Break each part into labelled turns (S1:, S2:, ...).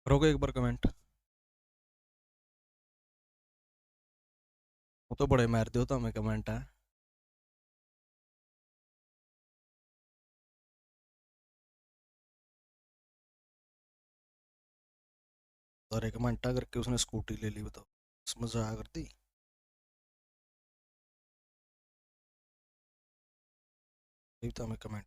S1: करोगे एक बार कमेंट? वो तो बड़े मार दो तो हमें कमेंट है। सारे कमेंट करके उसने स्कूटी ले ली, बताओ समझ आया करती। यही तो हमें कमेंट।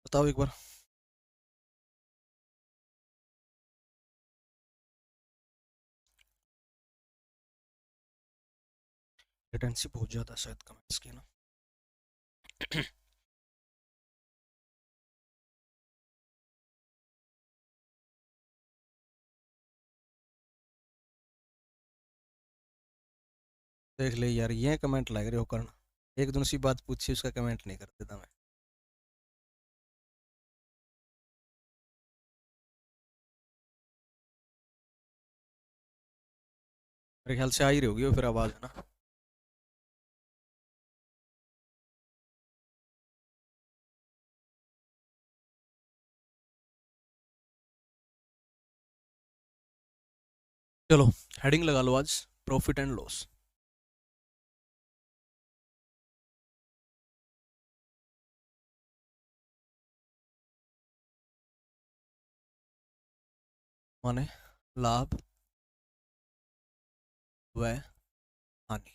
S1: बताओ एक बार। लेटेंसी बहुत ज़्यादा है शायद कमेंट्स की ना। देख ले यार, ये कमेंट लग रहे हो करना। एक दूसरी सी बात पूछी, उसका कमेंट नहीं कर देता मैं। मेरे ख्याल से आ ही रही होगी वो फिर आवाज़, है ना। चलो, हेडिंग लगा लो आज, प्रॉफिट एंड लॉस। माने लाभ व हानि।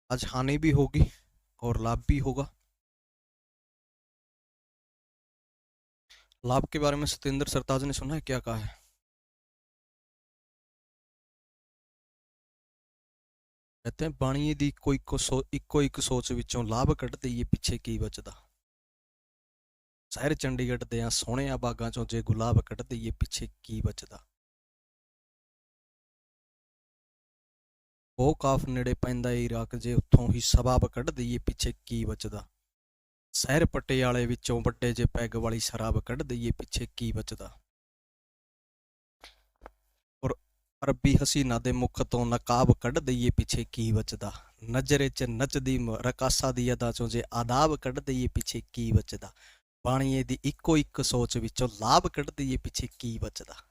S1: आज हानि भी होगी और लाभ भी होगा। लाभ के बारे में सत्येंद्र सरताज ने सुना है क्या कहा है? कहते हैं बाणीए दी इक्को एक सोच विचों लाभ कढ़ दईए पिछे की बचदा। शहर चंडीगढ़ दियां सोहणियां बागां चों जे गुलाब कढ़ दईए पिछे की बचदा। ਉਹ ਕਾਫ ਨੇੜੇ ਪੈਂਦਾ ਏ ਇਰਾਕ ਜੇ ਉੱਥੋਂ ਹੀ ਸਬਾਬ ਕੱਢ ਦਈਏ ਪਿੱਛੇ ਕੀ ਬਚਦਾ। ਸ਼ਹਿਰ ਪਟਿਆਲੇ ਵਿੱਚੋਂ ਵੱਡੇ ਜੇ ਪੈਗ ਵਾਲੀ ਸ਼ਰਾਬ ਕੱਢ ਦਈਏ ਪਿੱਛੇ ਕੀ ਬਚਦਾ। ਔਰ ਅਰਬੀ ਹਸੀਨਾ ਦੇ ਮੁਖ ਤੋਂ ਨਕਾਬ ਕੱਢ ਦਈਏ ਪਿੱਛੇ ਕੀ ਬਚਦਾ। ਨਜ਼ਰੇ 'ਚ ਨੱਚਦੀ ਰਕਾਸਾ ਦੀ ਅਦਾ ਚੋਂ ਜੇ ਆਦਾਬ ਕੱਢ ਦਈਏ ਪਿੱਛੇ ਕੀ ਬਚਦਾ। ਬਾਣੀਏ ਦੀ ਇੱਕੋ ਇੱਕ ਸੋਚ ਵਿੱਚੋਂ ਲਾਭ ਕੱਢ ਦਈਏ ਪਿੱਛੇ ਕੀ ਬਚਦਾ।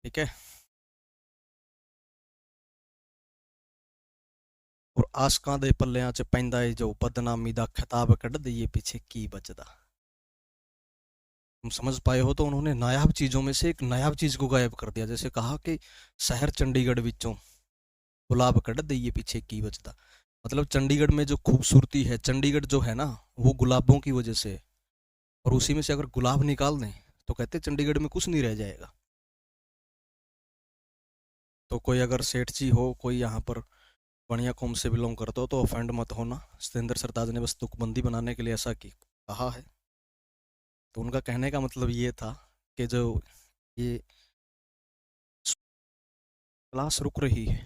S1: ठीक है। और आशकां दे पल्लियां च पैंदा ਏ जो बदनामी दा खिताब ਕੱਢ ਦਈਏ ਪਿੱਛੇ ਕੀ बचदा। तुम समझ पाए हो? तो उन्होंने नायाब चीजों में से एक नायाब चीज को गायब कर दिया। जैसे कहा कि शहर चंडीगढ़ विचों गुलाब कढ़ दईए पीछे की बचदा। मतलब चंडीगढ़ में जो खूबसूरती है, चंडीगढ़ जो है ना, वो गुलाबों की वजह से है। और उसी में से अगर गुलाब निकाल दें तो कहते हैं चंडीगढ़ में कुछ नहीं रह जाएगा। तो कोई अगर सेठ जी हो, कोई यहाँ पर बढ़िया कौम से बिलोंग करते हो तो ऑफेंड मत होना। सत्येंद्र सरताज ने बस तुकबंदी बनाने के लिए ऐसा की कहा है। तो उनका कहने का मतलब ये था कि जो ये क्लास रुक रही है,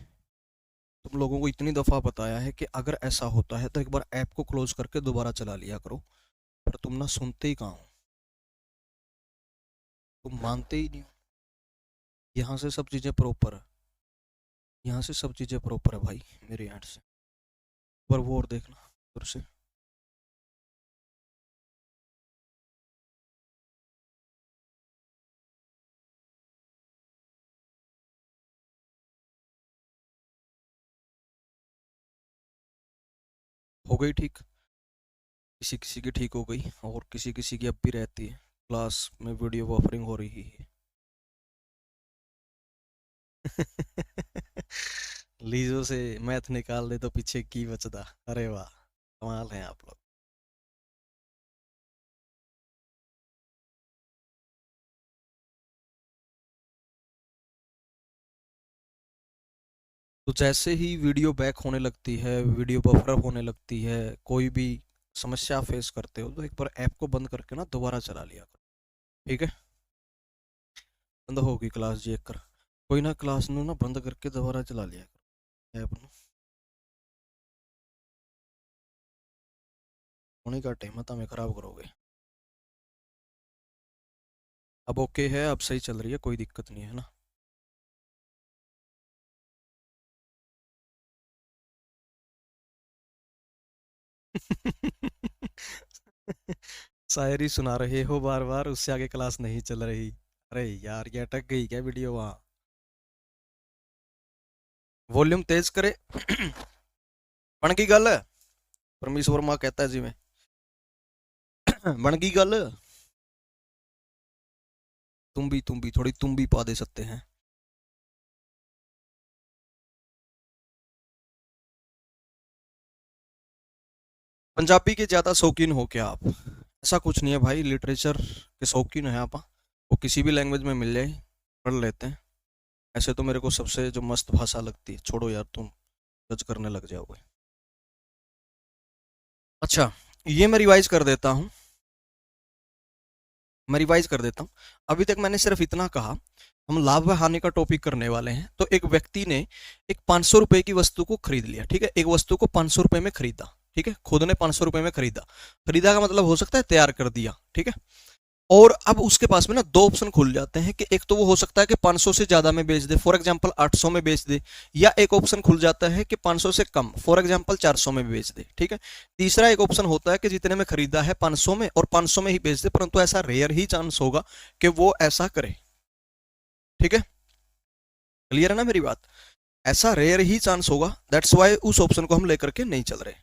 S1: तुम लोगों को इतनी दफ़ा बताया है कि अगर ऐसा होता है तो एक बार ऐप को क्लोज करके दोबारा चला लिया करो। पर तुम ना सुनते ही कहाँ हो, तुम मानते ही नहीं हो। यहाँ से सब चीज़ें प्रॉपर है, यहाँ से सब चीज़ें प्रॉपर है भाई, मेरे एंड से। पर वो और देखना फिर से। हो गई ठीक, किसी किसी की ठीक हो गई और किसी किसी की अब भी रहती है। क्लास में वीडियो बफरिंग हो रही है। लीजो से मैथ निकाल दे तो पीछे की बचदा। अरे वाह, कमाल है आप लोग। तो जैसे ही वीडियो बैक होने लगती है, वीडियो बफर होने लगती है, कोई भी समस्या फेस करते हो तो एक बार ऐप को बंद करके ना दोबारा चला लिया करो। ठीक है। बंद होगी क्लास जी एक कर, कोई ना क्लास नू ना बंद करके दोबारा चला लिया करो ऐप नू। होने का टाइम मत हमें खराब करोगे। अब ओके है, अब सही चल रही है, कोई दिक्कत नहीं है ना। शायरी सुना रहे हो बार बार, उससे आगे क्लास नहीं चल रही। अरे यार, ये अटक गई क्या वीडियो वहाँ? वॉल्यूम तेज करे। बन की गल। परमेश वर्मा कहता है जी मैं। बन की गल। तुम भी थोड़ी तुम भी पा दे सकते हैं। पंजाबी के ज्यादा शौकीन हो क्या आप? ऐसा कुछ नहीं है भाई, लिटरेचर के शौकीन है आप। वो किसी भी लैंग्वेज में मिल जाए, पढ़ लेते हैं। ऐसे तो मेरे को सबसे जो मस्त भाषा लगती है, छोड़ो यार तुम जज करने लग जाओगे। अच्छा, ये मैं रिवाइज कर देता हूँ। मैं रिवाइज कर देता हूँ। अभी तक मैंने सिर्फ इतना कहा, हम लाभ व हानि का टॉपिक करने वाले हैं। तो एक व्यक्ति ने एक 500 रुपए की वस्तु को खरीद लिया, ठीक है, एक वस्तु को 500 रुपए में खरीदा, ठीक है, खुद ने 500 रुपए में खरीदा। खरीदा का मतलब हो सकता है तैयार कर दिया, ठीक है। और अब उसके पास में ना दो ऑप्शन खुल जाते हैं कि एक तो वो हो सकता है कि 500 से ज्यादा में बेच दे, फॉर एग्जांपल 800 में बेच दे, या एक ऑप्शन खुल जाता है कि 500 से कम, फॉर एग्जांपल 400 में बेच दे, ठीक है। तीसरा एक ऑप्शन होता है कि जितने में खरीदा है 500 में, और 500 में ही बेच दे, परंतु ऐसा रेयर ही चांस होगा कि वो ऐसा करे, ठीक है। क्लियर है ना मेरी बात? ऐसा रेयर ही चांस होगा, दैट्स वाई उस ऑप्शन को हम लेकर के नहीं चल रहे,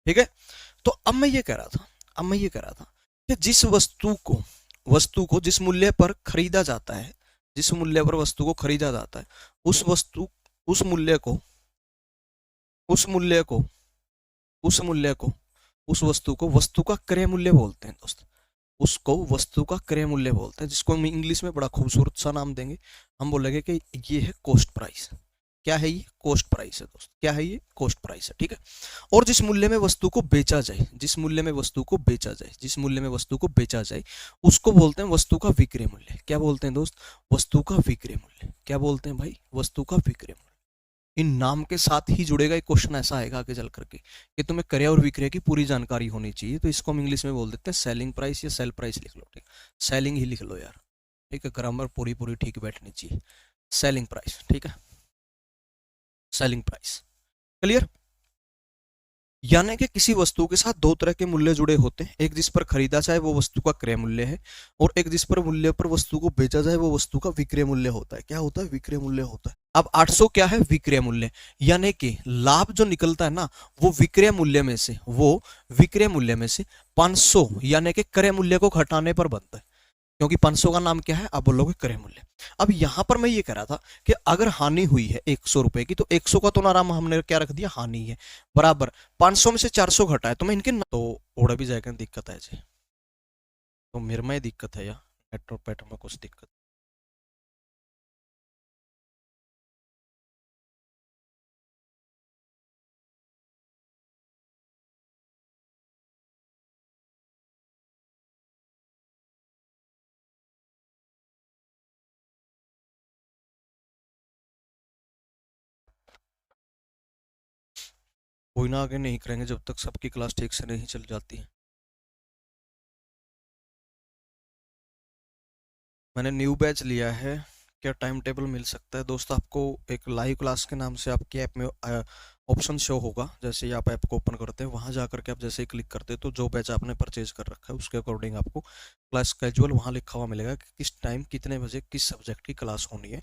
S1: ठीक है। तो अब मैं ये कह रहा था कि जिस वस्तु को जिस मूल्य पर खरीदा जाता है, जिस मूल्य पर वस्तु को खरीदा जाता है, उस वस्तु उस मूल्य को उस मूल्य को उस मूल्य को उस वस्तु का क्रय मूल्य बोलते हैं दोस्त। उसको वस्तु का क्रय मूल्य बोलते हैं, जिसको हम इंग्लिश में बड़ा खूबसूरत सा नाम देंगे। हम बोलेंगे कि ये है कॉस्ट प्राइस। क्या है ये? कॉस्ट प्राइस है दोस्त। क्या है ये? कॉस्ट प्राइस है, ठीक है। और जिस मूल्य में वस्तु को बेचा जाए, जिस मूल्य में वस्तु को बेचा जाए, उसको बोलते हैं वस्तु का विक्रय मूल्य। क्या बोलते हैं दोस्त? वस्तु का विक्रय मूल्य। क्या बोलते हैं भाई? वस्तु का विक्रय मूल्य। इन नाम के साथ ही जुड़ेगा एक क्वेश्चन, ऐसा आएगा आगे चल करके कि तुम्हें क्रय और विक्रय की पूरी जानकारी होनी चाहिए। तो इसको हम इंग्लिश में बोल देते हैं सेलिंग प्राइस, या सेल प्राइस लिख लो, ठीक। सेलिंग ही लिख लो यार, ठीक है, ग्रामर पूरी पूरी ठीक बैठनी चाहिए। सेलिंग प्राइस, ठीक है, सेलिंग प्राइस। क्लियर? यानी कि किसी वस्तु के साथ दो तरह के मूल्य जुड़े होते हैं, एक जिस पर खरीदा जाए वो वस्तु का क्रय मूल्य है, और एक जिस पर मूल्य पर वस्तु को बेचा जाए वो वस्तु का विक्रय मूल्य होता है। क्या होता है? विक्रय मूल्य होता है। अब 800 क्या है? विक्रय मूल्य। यानी कि लाभ जो निकलता है ना, वो विक्रय मूल्य में से 500 यानी कि क्रय मूल्य को घटाने पर बनता है, क्योंकि 500 का नाम क्या है? आप बोलोगे क्रय मूल्य। अब यहां पर मैं ये कह रहा था कि अगर हानि हुई है 100 रुपए की, तो 100 का तो नाम हमने क्या रख दिया? हानि है, बराबर 500 में से 400 घटा है, तो मैं इनके तो उड़ा भी जाएगा, दिक्कत है जी। तो मेरे में दिक्कत है या नेटवर्क पैटर्न में कुछ दिक्कत? कोई ना, आगे नहीं करेंगे जब तक सबकी क्लास ठीक से नहीं चल जाती है। मैंने न्यू बैच लिया है, क्या टाइम टेबल मिल सकता है दोस्त? आपको एक लाइव क्लास के नाम से आपकी ऐप में ऑप्शन शो होगा। जैसे ही आप ऐप को ओपन करते हैं, वहां जा करके आप जैसे ही क्लिक करते हैं, तो जो बैच आपने परचेज कर रखा है उसके अकॉर्डिंग आपको क्लास स्केजुअल वहां लिखा हुआ मिलेगा कि किस टाइम कितने बजे किस सब्जेक्ट की क्लास होनी है।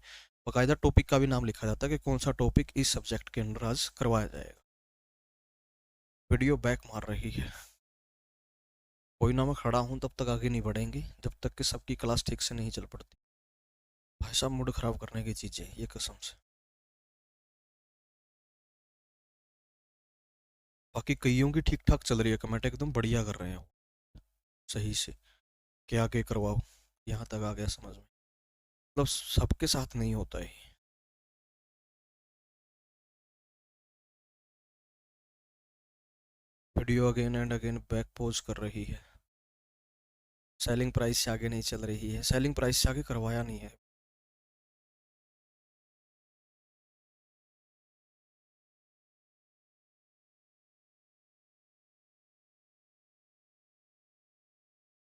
S1: बाकायदा टॉपिक का भी नाम लिखा जाता है कि कौन सा टॉपिक इस सब्जेक्ट के अंदर आज करवाया जाएगा। वीडियो बैक मार रही है। कोई ना, मैं खड़ा हूँ तब तक आगे नहीं बढ़ेंगे जब तक कि सबकी क्लास ठीक से नहीं चल पड़ती। भाई साहब, मूड खराब करने की चीजें ये कसम से। बाकी कईयों की ठीक ठाक चल रही है, कमेंट एकदम बढ़िया कर रहे हैं सही से। क्या आगे करवाओ, यहाँ तक आ गया समझ में। मतलब सबके साथ नहीं होता है। Video again and again back pose कर रही है। सेलिंग प्राइस से आगे नहीं चल रही है, सेलिंग प्राइस से आगे करवाया नहीं है।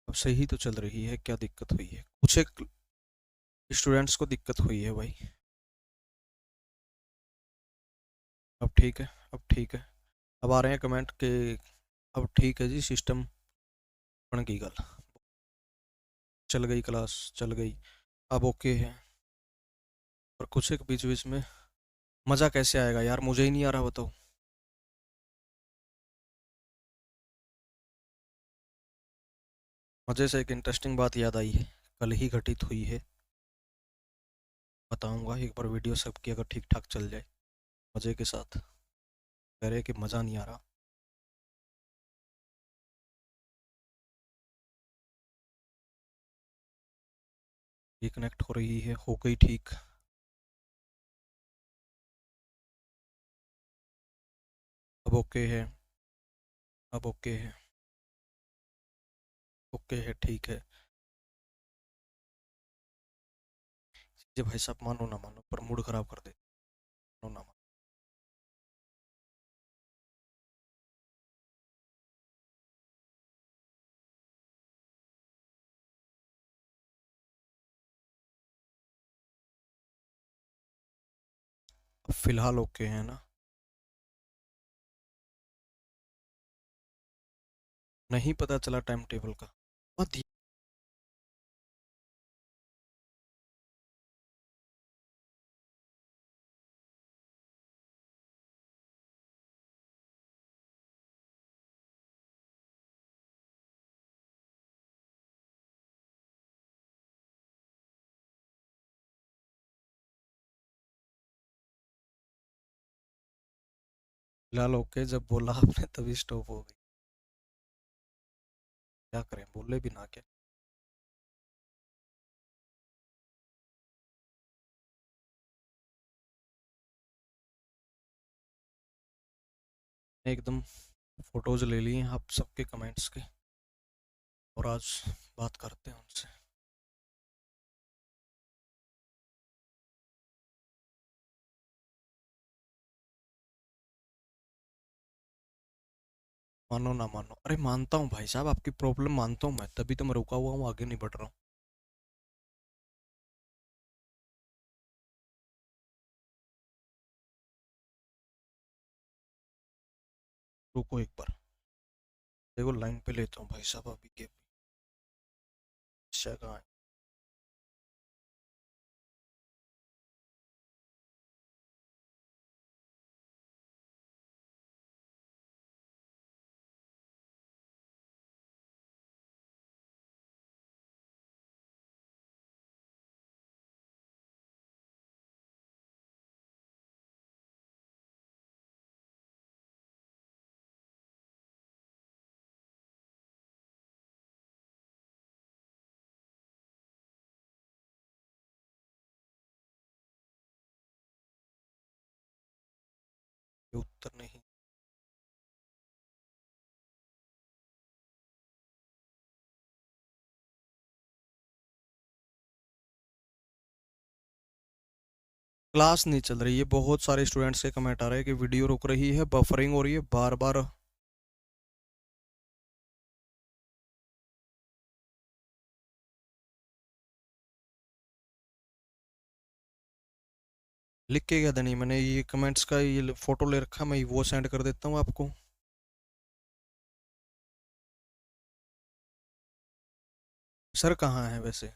S1: अब सही तो चल रही है, क्या दिक्कत हुई है? कुछ एक स्टूडेंट्स को दिक्कत हुई है भाई। अब ठीक है, अब ठीक है। अब आ रहे हैं कमेंट के अब ठीक है जी, सिस्टम बन गई गल, चल गई क्लास, चल गई। अब ओके है। पर कुछ एक बीच बीच में मज़ा कैसे आएगा यार, मुझे ही नहीं आ रहा, बताओ। मज़े से एक इंटरेस्टिंग बात याद आई है, कल ही घटित हुई है, बताऊंगा एक बार वीडियो सबकी अगर ठीक ठाक चल जाए मज़े के साथ। कह रहे कि मज़ा नहीं आ रहा। ये कनेक्ट हो रही है, हो गई ठीक। अब ओके है। अब ओके है। ओके है, ठीक है। ये भाई साहब मानो ना मानो पर मूड खराब कर दे, मानो ना मानो। अब फिलहाल ओके है ना? नहीं पता चला टाइम टेबल का। मत। फिलहाल ओके जब बोला आपने तभी स्टॉप हो गई। क्या करें, बोले भी ना क्या। एकदम फोटोज ले लिए आप सबके कमेंट्स के, और आज बात करते हैं उनसे। मानो ना मानो, अरे मानता हूँ भाई साहब, आपकी प्रॉब्लम मानता हूँ मैं, तभी तो मैं रुका हुआ हूँ, आगे नहीं बढ़ रहा हूँ। रुको एक बार, देखो लाइन पे लेता हूँ भाई साहब अभी के। कहाँ है? ये उत्तर नहीं। क्लास नहीं चल रही है, बहुत सारे स्टूडेंट्स के कमेंट आ रहे हैं कि वीडियो रुक रही है, बफरिंग हो रही है बार बार। लिख के क्या देनी मैंने, ये कमेंट्स का ये फोटो ले रखा, मैं वो सेंड कर देता हूँ आपको। सर कहाँ है वैसे?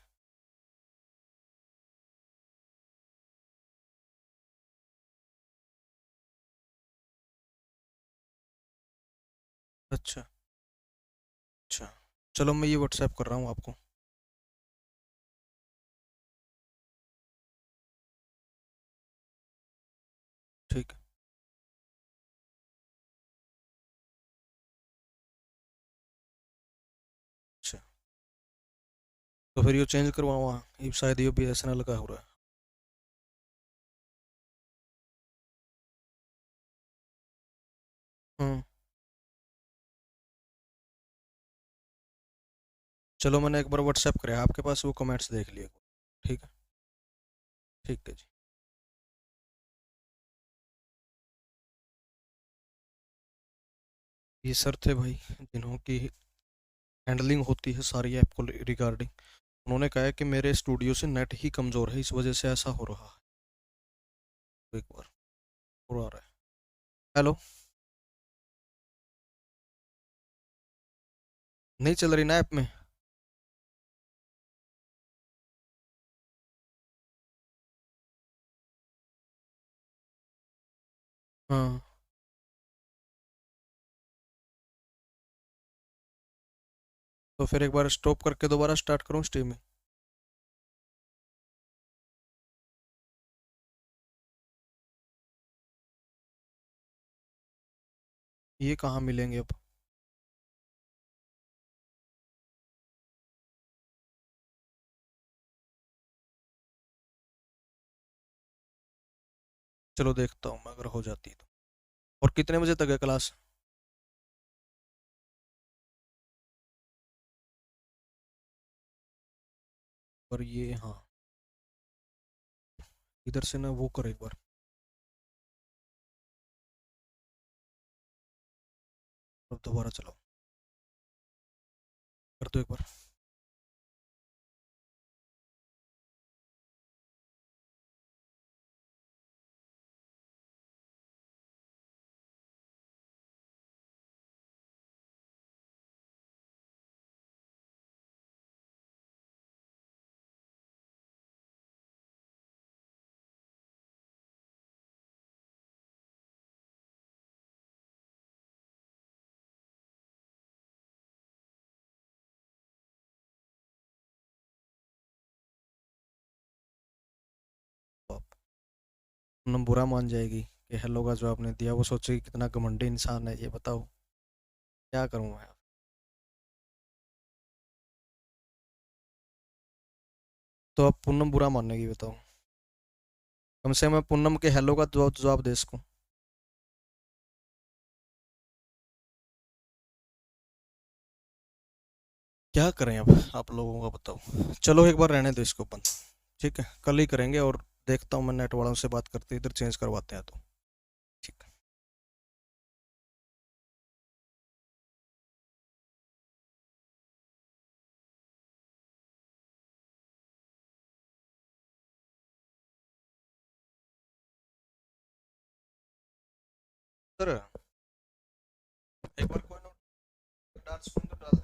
S1: अच्छा। अच्छा, चलो मैं ये व्हाट्सएप कर रहा हूँ आपको। ठीक है। अच्छा, तो फिर ये चेंज करवाऊँ, ये शायद ये BSNL का हो रहा है। हम्म। चलो मैंने एक बार व्हाट्सएप कराया आपके पास, वो कमेंट्स देख लिए। ठीक है। ठीक है जी। ये सर थे भाई जिन्हों की हैंडलिंग होती है सारी ऐप को रिगार्डिंग। उन्होंने कहा है कि मेरे स्टूडियो से नेट ही कमज़ोर है, इस वजह से ऐसा हो रहा है। तो एक बार और आ रहा है। हेलो। नहीं चल रही ना ऐप में? हाँ, तो फिर एक बार स्टॉप करके दोबारा स्टार्ट करूँ स्ट्रीमिंग? ये कहाँ मिलेंगे अब? चलो देखता हूँ मैं, अगर हो जाती है तो। और कितने बजे तक है क्लास? और ये हाँ, इधर से ना वो करो एक बार। अब दोबारा चलाओ, कर दो एक बार। तो आप पूनम बुरा मान जाएगी कि हेलो का जवाब नहीं दिया, वो सोचेगी कितना घमंडी इंसान है ये, बताओ क्या करूँ मैं? तो अब पूनम बुरा मानेगी, बताओ? कम से कम मैं पूनम के हेलो का जवाब जवाब दे सकूं। क्या करें अब, आप लोगों का बताओ। चलो एक बार रहने दो इसको बंद। ठीक है, कल ही करेंगे। और देखता हूँ मैं नेट वालों से बात करते, इधर चेंज करवाते हैं तो। ठीक है। सर, एक बार कोई ना डांस डाल